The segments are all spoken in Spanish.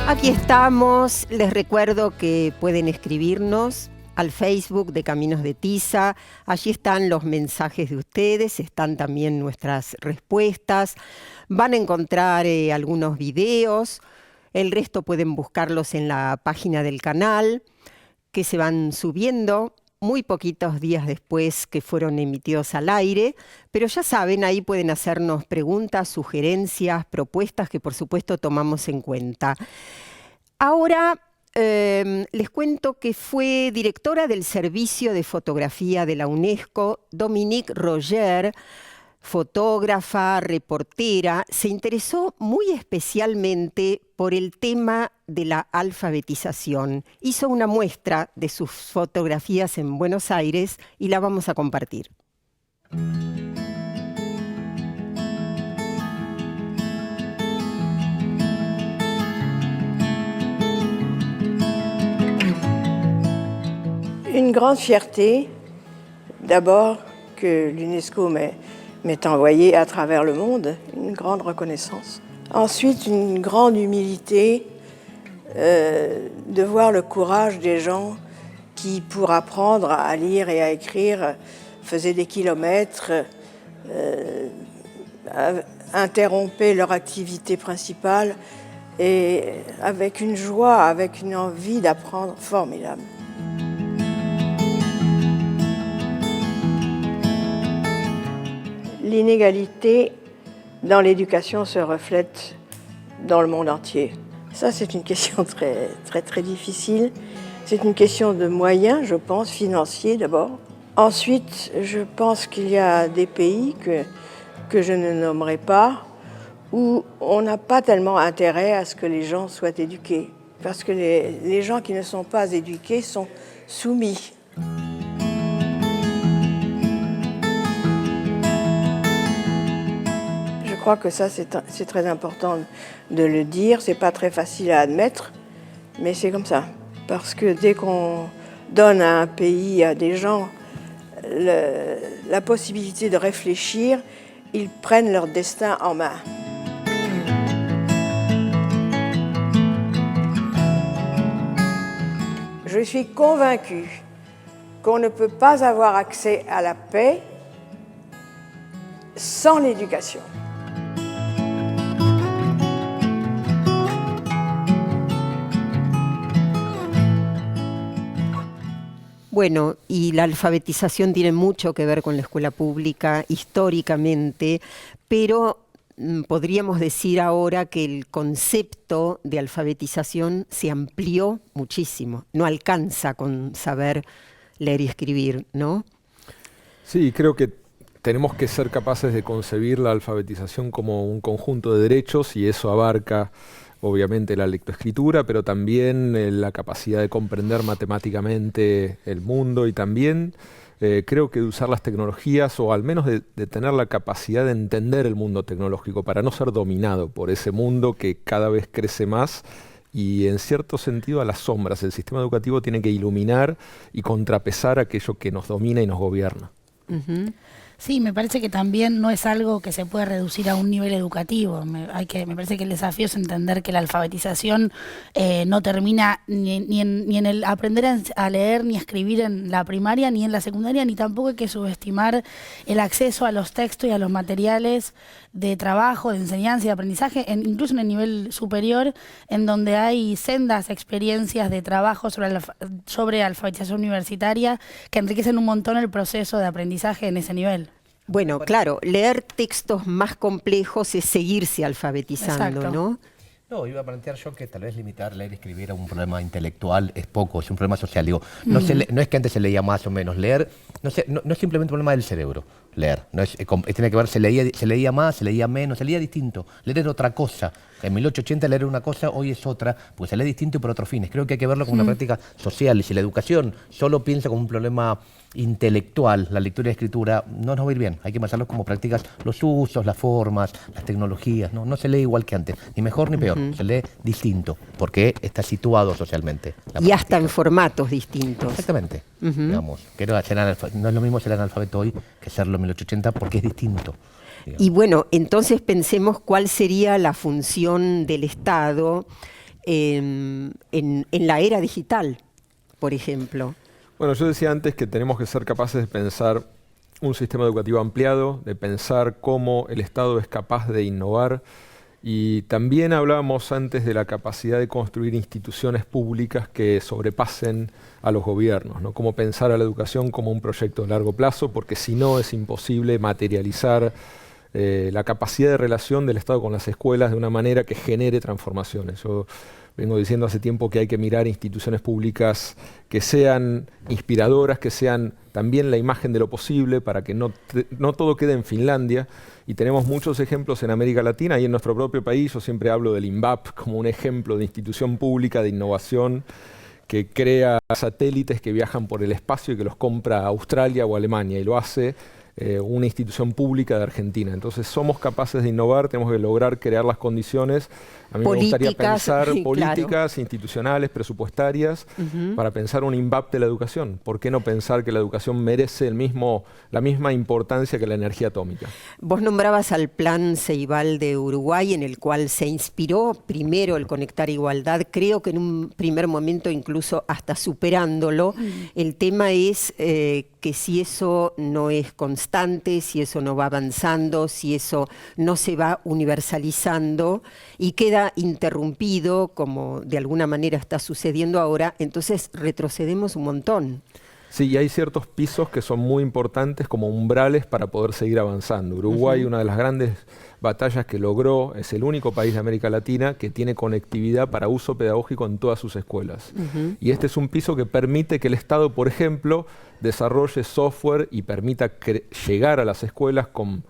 Aquí estamos. Les recuerdo que pueden escribirnos al Facebook de Caminos de Tiza. Allí están los mensajes de ustedes, están también nuestras respuestas. Van a encontrar algunos videos. El resto pueden buscarlos en la página del canal, que se van subiendo muy poquitos días después que fueron emitidos al aire, pero ya saben, ahí pueden hacernos preguntas, sugerencias, propuestas que por supuesto tomamos en cuenta. Ahora les cuento que fue directora del Servicio de Fotografía de la UNESCO, Dominique Roger, fotógrafa, reportera, se interesó muy especialmente por el tema de la alfabetización. Hizo una muestra de sus fotografías en Buenos Aires y la vamos a compartir. Une grande fierté, d'abord que l'UNESCO m'est envoyé à travers le monde, une grande reconnaissance. Ensuite, une grande humilité de voir le courage des gens qui, pour apprendre à lire et à écrire, faisaient des kilomètres, interrompaient leur activité principale et avec une joie, avec une envie d'apprendre formidable. L'inégalité dans l'éducation se reflète dans le monde entier. Ça, c'est une question très difficile. C'est une question de moyens, je pense, financiers d'abord. Ensuite, je pense qu'il y a des pays que je ne nommerai pas où on n'a pas tellement intérêt à ce que les gens soient éduqués. Parce que les gens qui ne sont pas éduqués sont soumis. Je crois que ça, c'est très important de le dire. C'est pas très facile à admettre, mais c'est comme ça. Parce que dès qu'on donne à un pays, à des gens, la possibilité de réfléchir, ils prennent leur destin en main. Je suis convaincue qu'on ne peut pas avoir accès à la paix sans l'éducation. Bueno, y la alfabetización tiene mucho que ver con la escuela pública históricamente, pero podríamos decir ahora que el concepto de alfabetización se amplió muchísimo. No alcanza con saber leer y escribir, ¿no? Sí, creo que tenemos que ser capaces de concebir la alfabetización como un conjunto de derechos y eso abarca obviamente la lectoescritura, pero también la capacidad de comprender matemáticamente el mundo y también creo que de usar las tecnologías o al menos de tener la capacidad de entender el mundo tecnológico para no ser dominado por ese mundo que cada vez crece más y en cierto sentido a las sombras. El sistema educativo tiene que iluminar y contrapesar aquello que nos domina y nos gobierna. Uh-huh. Sí, me parece que también no es algo que se puede reducir a un nivel educativo. Me parece que el desafío es entender que la alfabetización no termina ni en el aprender a leer ni a escribir en la primaria ni en la secundaria, ni tampoco hay que subestimar el acceso a los textos y a los materiales de trabajo, de enseñanza y de aprendizaje, incluso en el nivel superior, en donde hay sendas experiencias de trabajo sobre alfabetización universitaria que enriquecen un montón el proceso de aprendizaje en ese nivel. Bueno, claro, leer textos más complejos es seguirse alfabetizando, Exacto. ¿no? No, iba a plantear yo que tal vez limitar leer y escribir a un problema intelectual es poco, es un problema social. Digo, no es que antes se leía más o menos. Leer no es simplemente un problema del cerebro, leer. No es, tiene que ver, se leía más, se leía menos, se leía distinto. Leer era otra cosa. En 1880 leer era una cosa, hoy es otra, pues se lee distinto y por otros fines. Creo que hay que verlo como una práctica social. Y si la educación solo piensa como un problema intelectual, la lectura y la escritura, no nos va a ir bien. Hay que pensarlo como prácticas, los usos, las formas, las tecnologías. No se lee igual que antes, ni mejor ni peor. Se lee distinto, porque está situado socialmente. Y hasta en formatos distintos. Exactamente. Digamos, que no es lo mismo ser analfabeto hoy que serlo en 1880 porque es distinto. Digamos. Y bueno, entonces pensemos cuál sería la función del Estado en la era digital, por ejemplo? Bueno, yo decía antes que tenemos que ser capaces de pensar un sistema educativo ampliado, de pensar cómo el Estado es capaz de innovar, y también hablábamos antes de la capacidad de construir instituciones públicas que sobrepasen a los gobiernos, ¿no? Cómo pensar a la educación como un proyecto de largo plazo, porque si no es imposible materializar la capacidad de relación del Estado con las escuelas de una manera que genere transformaciones. Yo vengo diciendo hace tiempo que hay que mirar instituciones públicas que sean inspiradoras, que sean también la imagen de lo posible, para que no todo quede en Finlandia. Y tenemos muchos ejemplos en América Latina y en nuestro propio país. Yo siempre hablo del INVAP como un ejemplo de institución pública de innovación que crea satélites que viajan por el espacio y que los compra Australia o Alemania, y lo hace una institución pública de Argentina. Entonces somos capaces de innovar, tenemos que lograr crear las condiciones. A mí me gustaría pensar políticas, claro, institucionales, presupuestarias, para pensar un INVAP de la educación. ¿Por qué no pensar que la educación merece la misma importancia que la energía atómica? Vos nombrabas al Plan Ceibal de Uruguay, en el cual se inspiró primero el Conectar Igualdad, creo que en un primer momento incluso hasta superándolo. El tema es que si eso no es constante, si eso no va avanzando, si eso no se va universalizando y queda interrumpido, como de alguna manera está sucediendo ahora, entonces retrocedemos un montón. Sí, y hay ciertos pisos que son muy importantes como umbrales para poder seguir avanzando. Uruguay, una de las grandes batallas que logró, es el único país de América Latina que tiene conectividad para uso pedagógico en todas sus escuelas. Y este es un piso que permite que el Estado, por ejemplo, desarrolle software y permita llegar a las escuelas con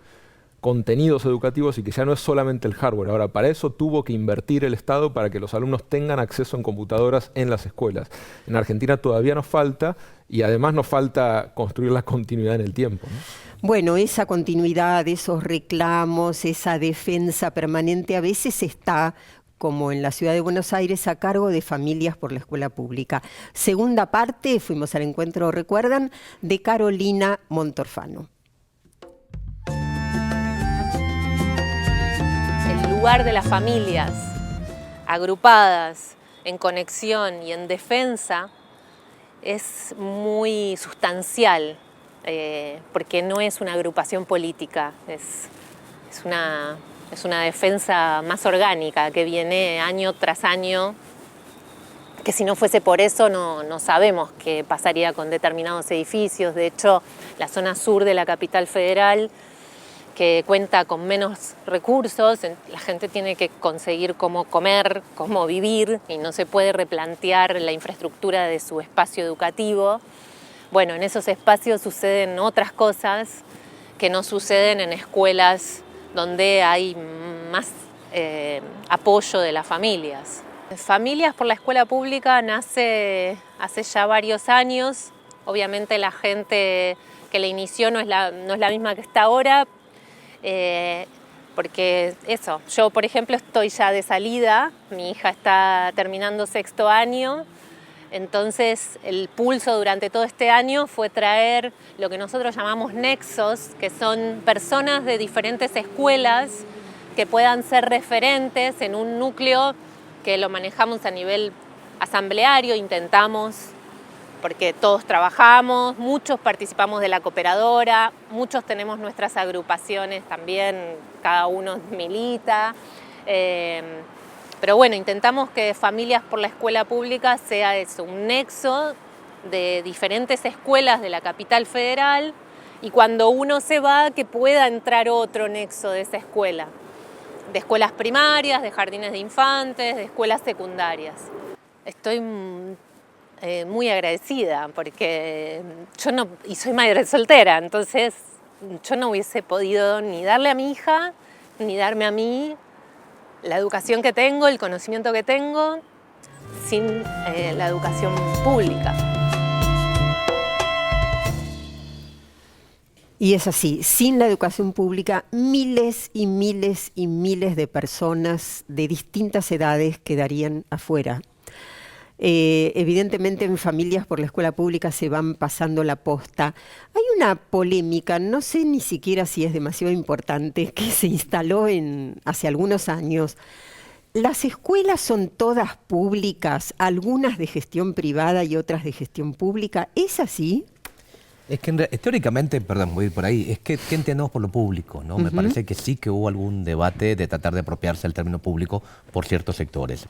contenidos educativos, y que ya no es solamente el hardware. Ahora, para eso tuvo que invertir el Estado para que los alumnos tengan acceso en computadoras en las escuelas. En Argentina todavía nos falta, y además nos falta construir la continuidad en el tiempo, ¿no? Bueno, esa continuidad, esos reclamos, esa defensa permanente a veces está, como en la ciudad de Buenos Aires, a cargo de Familias por la Escuela Pública. Segunda parte, fuimos al encuentro, recuerdan, de Carolina Montorfano. El lugar de las familias agrupadas en conexión y en defensa es muy sustancial, porque no es una agrupación política, es una defensa más orgánica que viene año tras año, que si no fuese por eso no sabemos qué pasaría con determinados edificios. De hecho, la zona sur de la capital federal, que cuenta con menos recursos, la gente tiene que conseguir cómo comer, cómo vivir, y no se puede replantear la infraestructura de su espacio educativo. Bueno, en esos espacios suceden otras cosas que no suceden en escuelas donde hay más apoyo de las familias. Familias por la Escuela Pública nace hace ya varios años. Obviamente la gente que la inició no es la misma que está ahora, porque eso, yo por ejemplo estoy ya de salida, mi hija está terminando sexto año, entonces el pulso durante todo este año fue traer lo que nosotros llamamos nexos, que son personas de diferentes escuelas que puedan ser referentes en un núcleo que lo manejamos a nivel asambleario, intentamos, porque todos trabajamos, muchos participamos de la cooperadora, muchos tenemos nuestras agrupaciones también, cada uno milita. Pero bueno, intentamos que Familias por la Escuela Pública sea eso, un nexo de diferentes escuelas de la capital federal, y cuando uno se va, que pueda entrar otro nexo de esa escuela, de escuelas primarias, de jardines de infantes, de escuelas secundarias. Estoy muy agradecida porque y soy madre soltera, entonces yo no hubiese podido ni darle a mi hija, ni darme a mí la educación que tengo, el conocimiento que tengo, sin la educación pública. Y es así, sin la educación pública, miles y miles y miles de personas de distintas edades quedarían afuera. Evidentemente en Familias por la Escuela Pública se van pasando la posta. Hay una polémica, no sé ni siquiera si es demasiado importante, que se instaló hace algunos años, ¿Las escuelas son todas públicas, algunas de gestión privada y otras de gestión pública? ¿Es así? Es que teóricamente, perdón, voy a ir por ahí, es que ¿qué entendemos por lo público? ¿No? Me parece que sí que hubo algún debate de tratar de apropiarse del término público por ciertos sectores.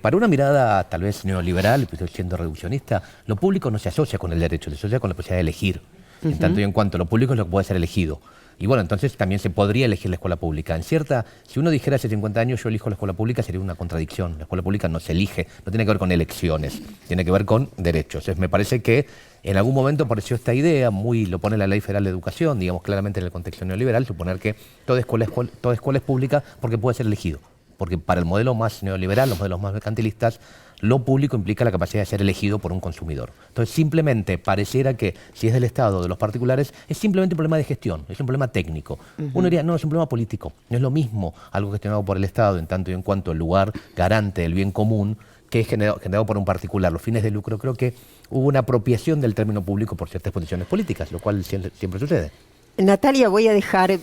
Para una mirada tal vez neoliberal, pues estoy siendo reduccionista, lo público no se asocia con el derecho, se asocia con la posibilidad de elegir. En tanto y en cuanto lo público es lo que puede ser elegido. Y bueno, entonces también se podría elegir la escuela pública. Si uno dijera hace 50 años yo elijo la escuela pública, sería una contradicción. La escuela pública no se elige, no tiene que ver con elecciones, tiene que ver con derechos. Entonces me parece que en algún momento apareció esta idea, lo pone la Ley Federal de Educación, digamos claramente en el contexto neoliberal, suponer que toda escuela es pública porque puede ser elegido. Porque para el modelo más neoliberal, los modelos más mercantilistas, lo público implica la capacidad de ser elegido por un consumidor. Entonces, simplemente pareciera que si es del Estado o de los particulares, es simplemente un problema de gestión, es un problema técnico. Uno diría, no, es un problema político. No es lo mismo algo gestionado por el Estado en tanto y en cuanto el lugar garante del bien común que es generado por un particular. Los fines de lucro, creo que hubo una apropiación del término público por ciertas posiciones políticas, lo cual siempre sucede. Natalia, voy a dejar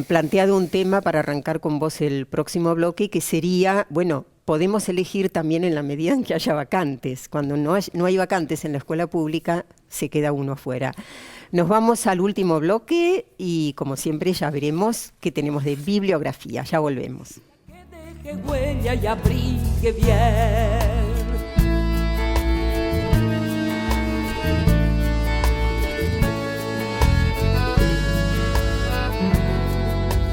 planteado un tema para arrancar con vos el próximo bloque, que sería, bueno, podemos elegir también en la medida en que haya vacantes. Cuando no hay vacantes en la escuela pública, se queda uno afuera. Nos vamos al último bloque y, como siempre, ya veremos qué tenemos de bibliografía. Ya volvemos. Que deje huella y abrigue bien